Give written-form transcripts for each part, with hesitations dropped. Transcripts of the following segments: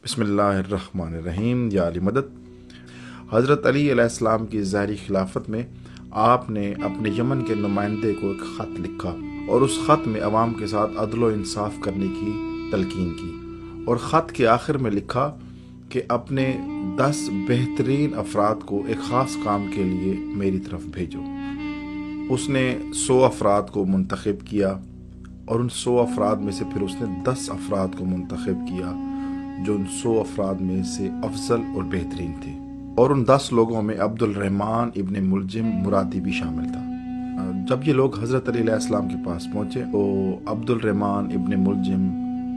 بسم اللہ الرحمن الرحیم۔ یا علی مدد۔ حضرت علی علیہ السلام کی ظاہری خلافت میں آپ نے اپنے یمن کے نمائندے کو ایک خط لکھا اور اس خط میں عوام کے ساتھ عدل و انصاف کرنے کی تلقین کی، اور خط کے آخر میں لکھا کہ اپنے 10 بہترین افراد کو ایک خاص کام کے لیے میری طرف بھیجو۔ اس نے 100 افراد کو منتخب کیا اور ان 100 افراد میں سے پھر اس نے 10 افراد کو منتخب کیا جو ان 100 افراد میں سے افضل اور بہترین تھے، اور ان 10 لوگوں میں عبد الرحمن ابن ملجم مرادی بھی شامل تھا۔ جب یہ لوگ حضرت علی علیہ السلام کے پاس پہنچے تو عبد الرحمن ابن ملجم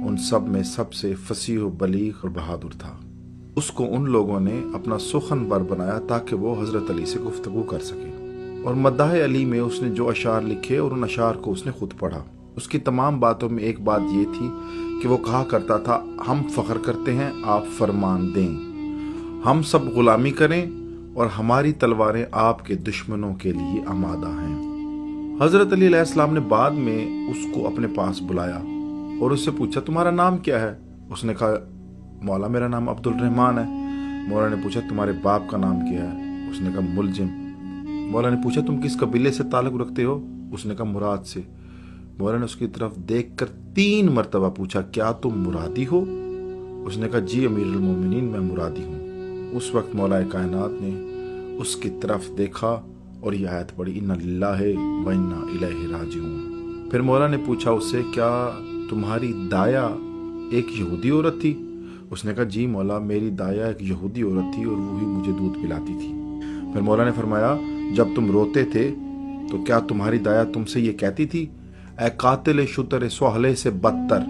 ان سب میں سب سے فصیح و بلیغ اور بہادر تھا۔ اس کو ان لوگوں نے اپنا سخن بر بنایا تاکہ وہ حضرت علی سے گفتگو کر سکے، اور مداح علی میں اس نے جو اشعار لکھے اور ان اشعار کو اس نے خود پڑھا۔ اس کی تمام باتوں میں ایک بات یہ تھی کہ وہ کہا کرتا تھا، ہم فخر کرتے ہیں، آپ فرمان دیں، ہم سب غلامی کریں اور ہماری تلواریں آپ کے دشمنوں کے لیے آمادہ ہیں۔ حضرت علی علیہ السلام نے بعد میں اس کو اپنے پاس بلایا اور اس سے پوچھا، تمہارا نام کیا ہے؟ اس نے کہا، مولا میرا نام عبد الرحمن ہے۔ مولا نے پوچھا، تمہارے باپ کا نام کیا ہے؟ اس نے کہا، ملجم۔ مولا نے پوچھا، تم کس قبیلے سے تعلق رکھتے ہو؟ اس نے کہا، مراد سے۔ مولا نے اس کی طرف دیکھ کر 3 مرتبہ پوچھا، کیا تم مرادی ہو؟ اس نے کہا، جی امیر المومنین، میں مرادی ہوں۔ اس وقت مولا کائنات نے اس کی طرف دیکھا اور یہ آیت پڑھی، انا للہ و انا الیہ راجعون۔ پھر مولا نے پوچھا اس سے، کیا تمہاری دایا ایک یہودی عورت تھی؟ اس نے کہا، جی مولا، میری دایا ایک یہودی عورت تھی اور وہی مجھے دودھ پلاتی تھی۔ پھر مولا نے فرمایا، جب تم روتے تھے تو کیا تمہاری دایا تم سے یہ کہتی تھی، اے قاتل شتر سہلے سے بدتر؟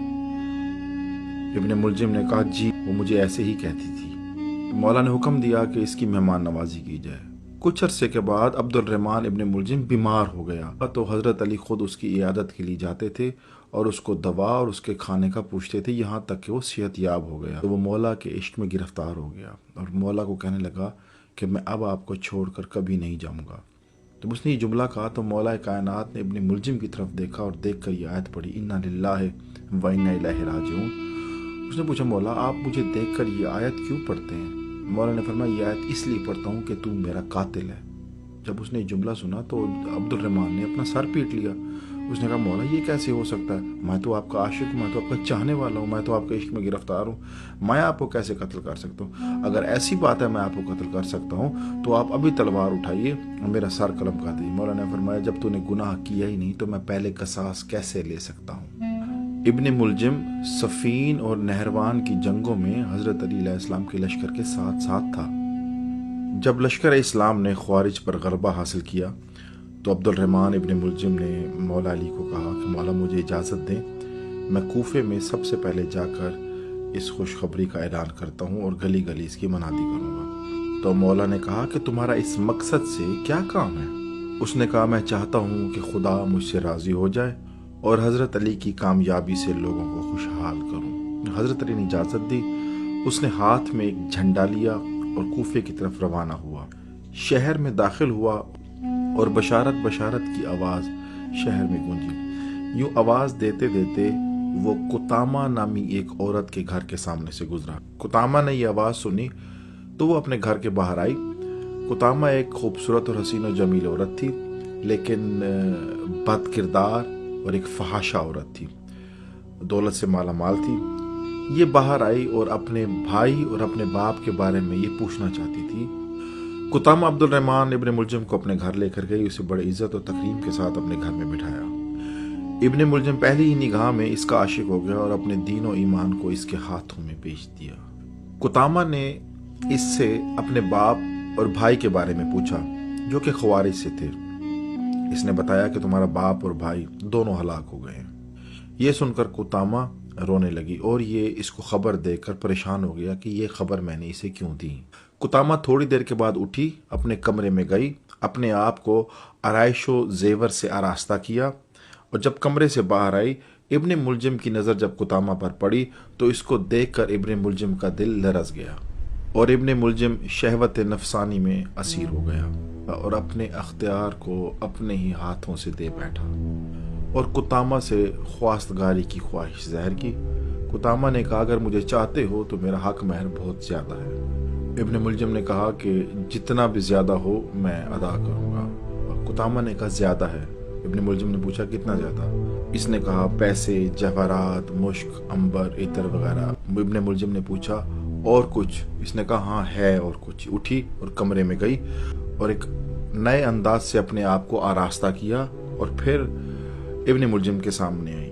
ابن ملجم نے کہا، جی وہ مجھے ایسے ہی کہتی تھی۔ مولا نے حکم دیا کہ اس کی مہمان نوازی کی جائے۔ کچھ عرصے کے بعد عبد الرحمن ابن ملجم بیمار ہو گیا تو حضرت علی خود اس کی عیادت کے لیے جاتے تھے اور اس کو دوا اور اس کے کھانے کا پوچھتے تھے، یہاں تک کہ وہ صحت یاب ہو گیا تو وہ مولا کے عشق میں گرفتار ہو گیا اور مولا کو کہنے لگا کہ میں اب آپ کو چھوڑ کر کبھی نہیں جاؤں گا۔ جب اس نے یہ جملہ کہا تو مولا کائنات نے ابن ملجم کی طرف دیکھا اور دیکھ کر یہ آیت پڑھی، انا للہ و انا الیہ راجعون۔ اس نے پوچھا، مولا آپ مجھے دیکھ کر یہ آیت کیوں پڑھتے ہیں؟ مولا نے فرمایا، یہ آیت اس لیے پڑھتا ہوں کہ تو میرا قاتل ہے۔ جب اس نے یہ جملہ سنا تو عبد الرحمن نے اپنا سر پیٹ لیا۔ اس نے کہا، مولا یہ کیسے ہو سکتا ہے؟ میں تو آپ کا عاشق ہوں، میں تو آپ کا چاہنے والا ہوں، میں تو آپ کے عشق میں گرفتار ہوں، میں آپ کو کیسے قتل کر سکتا ہوں؟ اگر ایسی بات ہے میں آپ کو قتل کر سکتا ہوں تو آپ ابھی تلوار اٹھائیے اور میرا سر قلم کر دیجیے۔ مولا نے فرمایا، جب تو نے گناہ کیا ہی نہیں تو میں پہلے قصاص کیسے لے سکتا ہوں؟ ابن ملجم صفین اور نہروان کی جنگوں میں حضرت علی علیہ السلام کے لشکر کے ساتھ ساتھ تھا۔ جب لشکر اسلام نے خوارج پر غلبہ حاصل کیا تو عبد الرحمن ابن ملجم نے مولا علی کو کہا کہ مولا مجھے اجازت دیں، میں کوفے میں سب سے پہلے جا کر اس خوشخبری کا اعلان کرتا ہوں اور گلی گلی اس کی منادی کروں گا۔ تو مولا نے کہا کہ تمہارا اس مقصد سے کیا کام ہے؟ اس نے کہا، میں چاہتا ہوں کہ خدا مجھ سے راضی ہو جائے اور حضرت علی کی کامیابی سے لوگوں کو خوشحال کروں۔ حضرت علی نے اجازت دی۔ اس نے ہاتھ میں ایک جھنڈا لیا اور کوفے کی طرف روانہ ہوا۔ شہر میں داخل ہوا اور بشارت بشارت کی آواز شہر میں گونجی۔ یوں آواز دیتے دیتے وہ قطامہ نامی ایک عورت کے گھر کے سامنے سے گزرا۔ قطامہ نے یہ آواز سنی تو وہ اپنے گھر کے باہر آئی۔ قطامہ ایک خوبصورت اور حسین و جمیل عورت تھی، لیکن بد کردار اور ایک فحاشہ عورت تھی، دولت سے مالا مال تھی۔ یہ باہر آئی اور اپنے بھائی اور اپنے باپ کے بارے میں یہ پوچھنا چاہتی تھی۔ قطامہ عبد الرحمن ابن ملجم کو اپنے گھر لے کر گئی، اسے بڑی عزت اور تکریم کے ساتھ اپنے گھر میں بٹھایا۔ ابن ملجم پہلی ہی نگاہ میں اس کا عاشق ہو گیا اور اپنے دین و ایمان کو اس کے ہاتھوں میں بیچ دیا۔ قطامہ نے اس سے اپنے باپ اور بھائی کے بارے میں پوچھا جو کہ خوارج سے تھے۔ اس نے بتایا کہ تمہارا باپ اور بھائی دونوں ہلاک ہو گئے ہیں۔ یہ سن کر قطامہ رونے لگی اور یہ اس کو خبر دے کر پریشان ہو گیا کہ یہ خبر میں نے اسے کیوں دی۔ قطامہ تھوڑی دیر کے بعد اٹھی، اپنے کمرے میں گئی، اپنے آپ کو آرائش و زیور سے آراستہ کیا، اور جب کمرے سے باہر آئی، ابن ملجم کی نظر جب قطامہ پر پڑی تو اس کو دیکھ کر ابن ملجم کا دل لرز گیا اور ابن ملجم شہوت نفسانی میں اسیر ہو گیا اور اپنے اختیار کو اپنے ہی ہاتھوں سے دے بیٹھا اور قطامہ سے خواستگاری کی خواہش ظاہر کی۔ قطامہ نے کہا اگر مجھے چاہتے ہو تو میرا حق مہر بہت زیادہ ہے۔ ابن ملجم نے کہا کہ جتنا بھی زیادہ ہو میں ادا کروں گا۔ قطامہ نے کہا زیادہ ہے۔ ابن ملجم نے پوچھا کتنا زیادہ؟ اس نے کہا پیسے، جواہرات، مشک، عنبر، عطر وغیرہ۔ ابن ملجم نے پوچھا اور کچھ؟ اس نے کہا ہاں ہے اور کچھ۔ اٹھی اور کمرے میں گئی اور ایک نئے انداز سے اپنے آپ کو آراستہ کیا اور پھر ابن ملجم کے سامنے آئی۔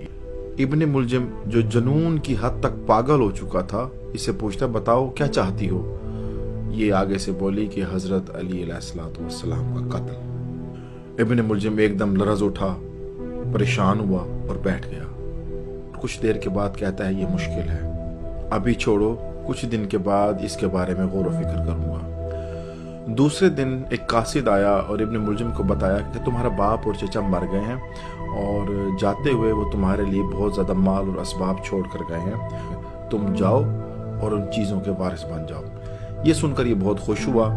ابن ملجم جو جنون کی حد تک پاگل ہو چکا تھا اسے پوچھتا بتاؤ کیا چاہتی ہو؟ یہ آگے سے بولی کہ حضرت علی علیہ السلام کا قتل۔ ابن ملجم ایک دم لرز اٹھا، پریشان ہوا اور بیٹھ گیا۔ کچھ دیر کے بعد کہتا ہے یہ مشکل ہے، ابھی چھوڑو، کچھ دن کے بعد اس کے بارے میں غور و فکر کروں گا۔ دوسرے دن ایک قاصد آیا اور ابن ملجم کو بتایا کہ تمہارا باپ اور چچا مر گئے ہیں اور جاتے ہوئے وہ تمہارے لیے بہت زیادہ مال اور اسباب چھوڑ کر گئے ہیں، تم جاؤ اور ان چیزوں کے وارث بن جاؤ۔ یہ سن کر یہ بہت خوش ہوا۔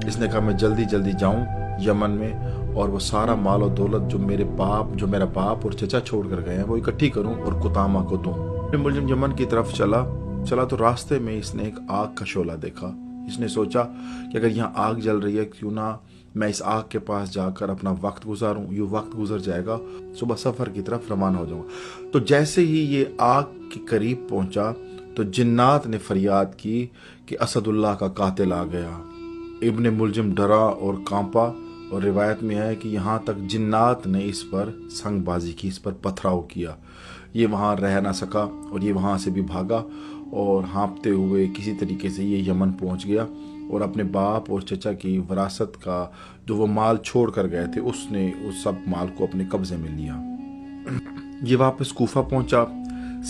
اس نے کہا میں جلدی جلدی جاؤں یمن میں اور وہ سارا مال و دولت جو میرا باپ اور چچا چھوڑ کر گئے ہیں وہ اکٹھی کروں اور قطامہ کو دوں۔ ابن ملجم یمن کی طرف چلا تو راستے میں اس نے ایک آگ کا شعلہ دیکھا۔ اس نے سوچا کہ اگر یہاں آگ جل رہی ہے کیوں نہ میں اس آگ کے پاس جا کر اپنا وقت گزاروں، یہ وقت گزر جائے گا، صبح سفر کی طرف روانہ ہو جاؤں گا۔ تو جیسے ہی یہ آگ کے قریب پہنچا تو جنات نے فریاد کی کہ اسد اللہ کا قاتل آ گیا۔ ابن ملجم ڈرا اور کانپا اور روایت میں ہے کہ یہاں تک جنات نے اس پر سنگ بازی کی، اس پر پتھراؤ کیا۔ یہ وہاں رہ نہ سکا اور یہ وہاں سے بھی بھاگا اور ہانپتے ہوئے کسی طریقے سے یہ یمن پہنچ گیا اور اپنے باپ اور چچا کی وراثت کا جو وہ مال چھوڑ کر گئے تھے اس نے اس سب مال کو اپنے قبضے میں لیا۔ یہ واپس کوفہ پہنچا،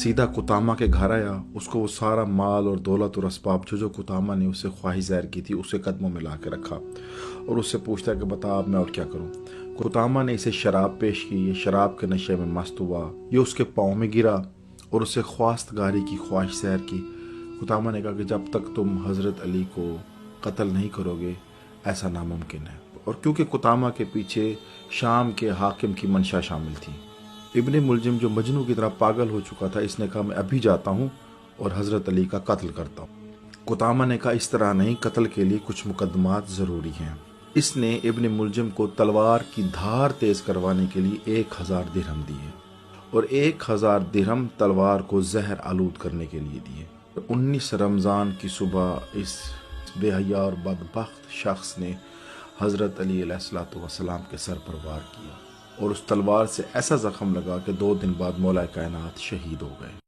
سیدھا قطامہ کے گھر آیا۔ اس کو وہ سارا مال اور دولت اور اسباب جو قطامہ نے اسے خواہش ظاہر کی تھی اسے قدموں میں لا کے رکھا اور اس سے پوچھتا ہے کہ بتا اب میں اور کیا کروں۔ قطامہ نے اسے شراب پیش کی، یہ شراب کے نشے میں مست ہوا، یہ اس کے پاؤں میں گرا اور اسے خواستگاری کی خواہش ظاہر کی۔ قطامہ نے کہا کہ جب تک تم حضرت علی کو قتل نہیں کرو گے ایسا ناممکن ہے، اور کیونکہ قطامہ کے پیچھے شام کے حاکم کی منشا شامل تھی۔ ابن ملجم جو مجنوں کی طرح پاگل ہو چکا تھا اس نے کہا میں ابھی جاتا ہوں اور حضرت علی کا قتل کرتا ہوں۔ قطامہ نے کہا اس طرح نہیں، قتل کے لیے کچھ مقدمات ضروری ہیں۔ اس نے ابن ملجم کو تلوار کی دھار تیز کروانے کے لیے 1000 درہم دیے اور 1000 درہم تلوار کو زہر آلود کرنے کے لیے دیے۔ 19 رمضان کی صبح اس بے حیا اور بدبخت شخص نے حضرت علی علیہ السلام کے سر پر وار کیا اور اس تلوار سے ایسا زخم لگا کہ 2 دن بعد مولا کائنات شہید ہو گئے۔